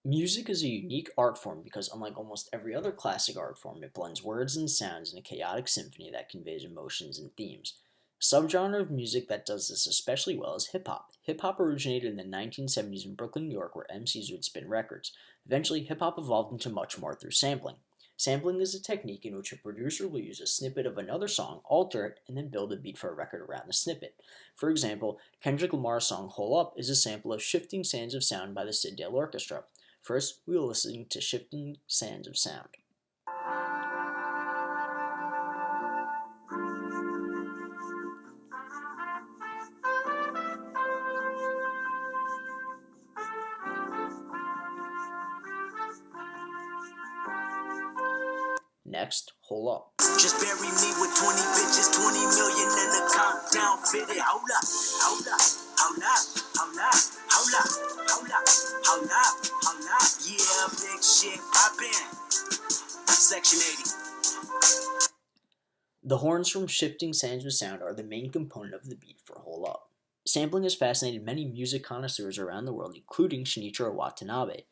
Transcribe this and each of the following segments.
Music is a unique art form because, unlike almost every other classic art form, it blends words and sounds in a chaotic symphony that conveys emotions and themes. A subgenre of music that does this especially well is hip hop. Hip hop originated in the 1970s in Brooklyn, New York, where MCs would spin records. Eventually, hip hop evolved into much more through sampling. Sampling is a technique in which a producer will use a snippet of another song, alter it, and then build a beat for a record around the snippet. For example, Kendrick Lamar's song Hole Up is a sample of Shifting Sands of Sound by the Sid Dale Orchestra. First, we will listen to Shifting Sands of Sound. Next, Hole Up. Just bury me with 20 bitches, 20 million in the countdown fitted. Hold up, hold up, hold up, hold up, hold up, hold up, hold up, hold up. Yeah, big shit poppin'. Section 80. The horns from Shifting Sands of Sound are the main component of the beat for Hole Up. Sampling has fascinated many music connoisseurs around the world, including Shinichiro Watanabe,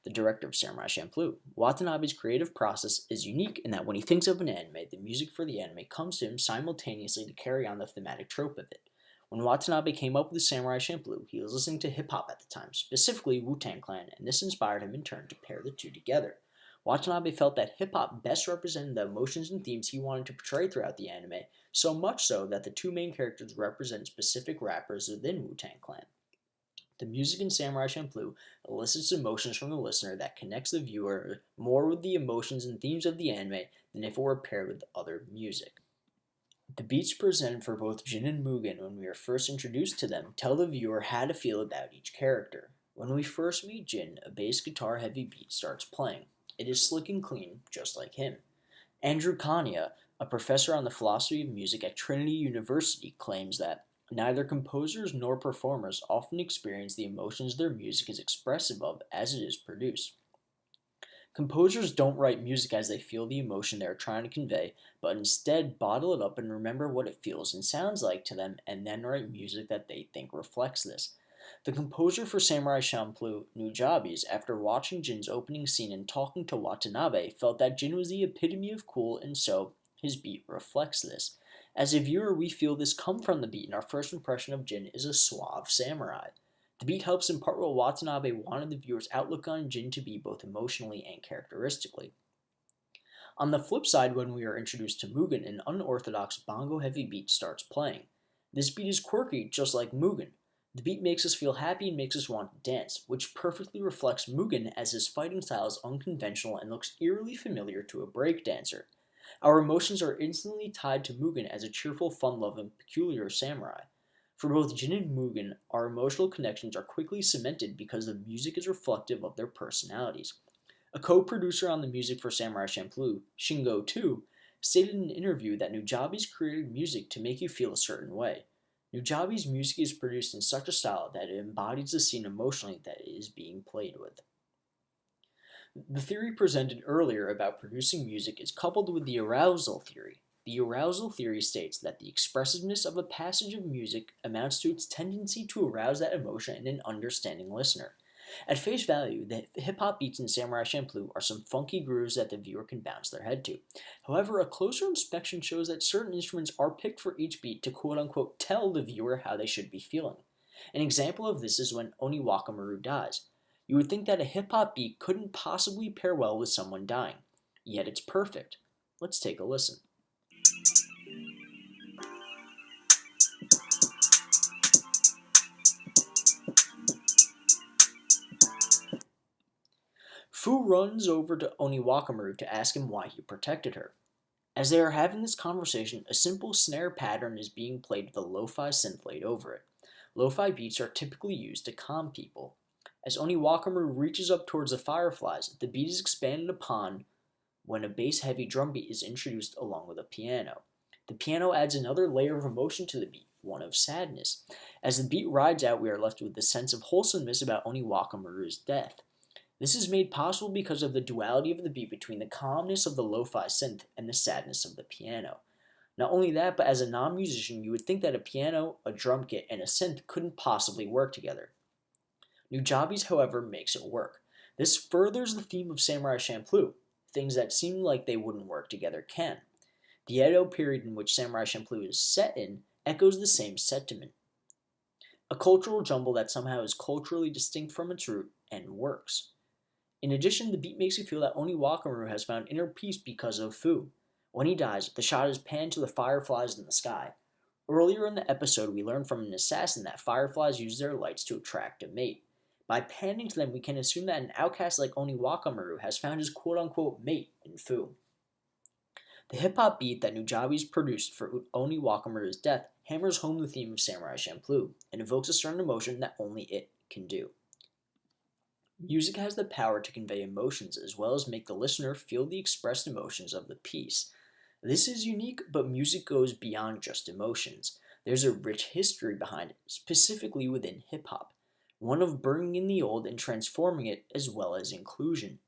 the director of Samurai Champloo. Watanabe's creative process is unique in that when he thinks of an anime, the music for the anime comes to him simultaneously to carry on the thematic trope of it. When Watanabe came up with Samurai Champloo, he was listening to hip-hop at the time, specifically Wu-Tang Clan, and this inspired him in turn to pair the two together. Watanabe felt that hip-hop best represented the emotions and themes he wanted to portray throughout the anime, so much so that the two main characters represent specific rappers within Wu-Tang Clan. The music in Samurai Champloo elicits emotions from the listener that connects the viewer more with the emotions and themes of the anime than if it were paired with other music. The beats presented for both Jin and Mugen when we are first introduced to them tell the viewer how to feel about each character. When we first meet Jin, a bass guitar heavy beat starts playing. It is slick and clean, just like him. Andrew Kania, a professor on the philosophy of music at Trinity University, claims that neither composers nor performers often experience the emotions their music is expressive of as it is produced. Composers don't write music as they feel the emotion they are trying to convey, but instead bottle it up and remember what it feels and sounds like to them and then write music that they think reflects this. The composer for Samurai Champloo, Nujabes, after watching Jin's opening scene and talking to Watanabe, felt that Jin was the epitome of cool, and so his beat reflects this. As a viewer, we feel this come from the beat, and our first impression of Jin is a suave samurai. The beat helps impart what Watanabe wanted the viewer's outlook on Jin to be both emotionally and characteristically. On the flip side, when we are introduced to Mugen, an unorthodox bongo-heavy beat starts playing. This beat is quirky, just like Mugen. The beat makes us feel happy and makes us want to dance, which perfectly reflects Mugen as his fighting style is unconventional and looks eerily familiar to a breakdancer. Our emotions are instantly tied to Mugen as a cheerful, fun-loving, peculiar samurai. For both Jin and Mugen, our emotional connections are quickly cemented because the music is reflective of their personalities. A co-producer on the music for Samurai Champloo, Shingo too, stated in an interview that Nujabes created music to make you feel a certain way. Nujabes' music is produced in such a style that it embodies the scene emotionally that it is being played with. The theory presented earlier about producing music is coupled with the arousal theory. The arousal theory states that the expressiveness of a passage of music amounts to its tendency to arouse that emotion in an understanding listener. At face value, the hip-hop beats in Samurai Champloo are some funky grooves that the viewer can bounce their head to. However, a closer inspection shows that certain instruments are picked for each beat to quote-unquote tell the viewer how they should be feeling. An example of this is when Oni Wakamaru dies. You would think that a hip-hop beat couldn't possibly pair well with someone dying. Yet it's perfect. Let's take a listen. Fu runs over to Oni Wakamaru to ask him why he protected her. As they are having this conversation, a simple snare pattern is being played with a lo-fi synth laid over it. Lo-fi beats are typically used to calm people. As Oni Wakamaru reaches up towards the fireflies, the beat is expanded upon when a bass-heavy drum beat is introduced along with a piano. The piano adds another layer of emotion to the beat, one of sadness. As the beat rides out, we are left with the sense of wholesomeness about Oni Wakamaru's death. This is made possible because of the duality of the beat between the calmness of the lo-fi synth and the sadness of the piano. Not only that, but as a non-musician, you would think that a piano, a drum kit, and a synth couldn't possibly work together. Nujabes, however, makes it work. This furthers the theme of Samurai Champloo. Things that seem like they wouldn't work together can. The Edo period in which Samurai Champloo is set in echoes the same sentiment. A cultural jumble that somehow is culturally distinct from its root and works. In addition, the beat makes you feel that Oni Wakaru has found inner peace because of Fu. When he dies, the shot is panned to the fireflies in the sky. Earlier in the episode, we learned from an assassin that fireflies use their lights to attract a mate. By panning to them, we can assume that an outcast like Oni Wakaru has found his quote-unquote mate in Fu. The hip-hop beat that Nujabes produced for Oni Wakamaru's death hammers home the theme of Samurai Champloo and evokes a certain emotion that only it can do. Music has the power to convey emotions as well as make the listener feel the expressed emotions of the piece. This is unique, but music goes beyond just emotions. There's a rich history behind it, specifically within hip-hop, one of bringing in the old and transforming it as well as inclusion.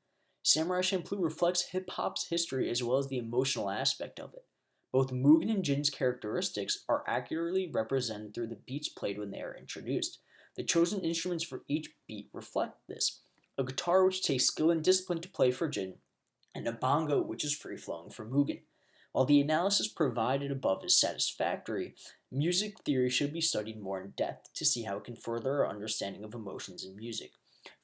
Samurai Champloo reflects hip-hop's history as well as the emotional aspect of it. Both Mugen and Jin's characteristics are accurately represented through the beats played when they are introduced. The chosen instruments for each beat reflect this. A guitar which takes skill and discipline to play for Jin, and a bongo which is free-flowing for Mugen. While the analysis provided above is satisfactory, music theory should be studied more in depth to see how it can further our understanding of emotions in music.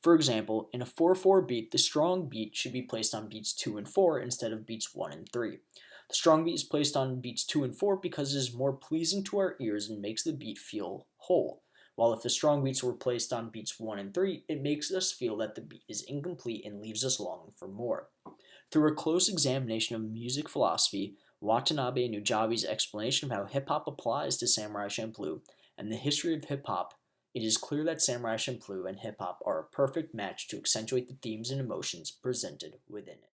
For example, in a 4/4 beat, the strong beat should be placed on beats 2 and 4 instead of beats 1 and 3. The strong beat is placed on beats 2 and 4 because it is more pleasing to our ears and makes the beat feel whole, while if the strong beats were placed on beats 1 and 3, it makes us feel that the beat is incomplete and leaves us longing for more. Through a close examination of music philosophy, Watanabe and Nujabe's explanation of how hip-hop applies to Samurai Champloo, and the history of hip-hop, it is clear that Samurai Champloo and hip-hop are a perfect match to accentuate the themes and emotions presented within it.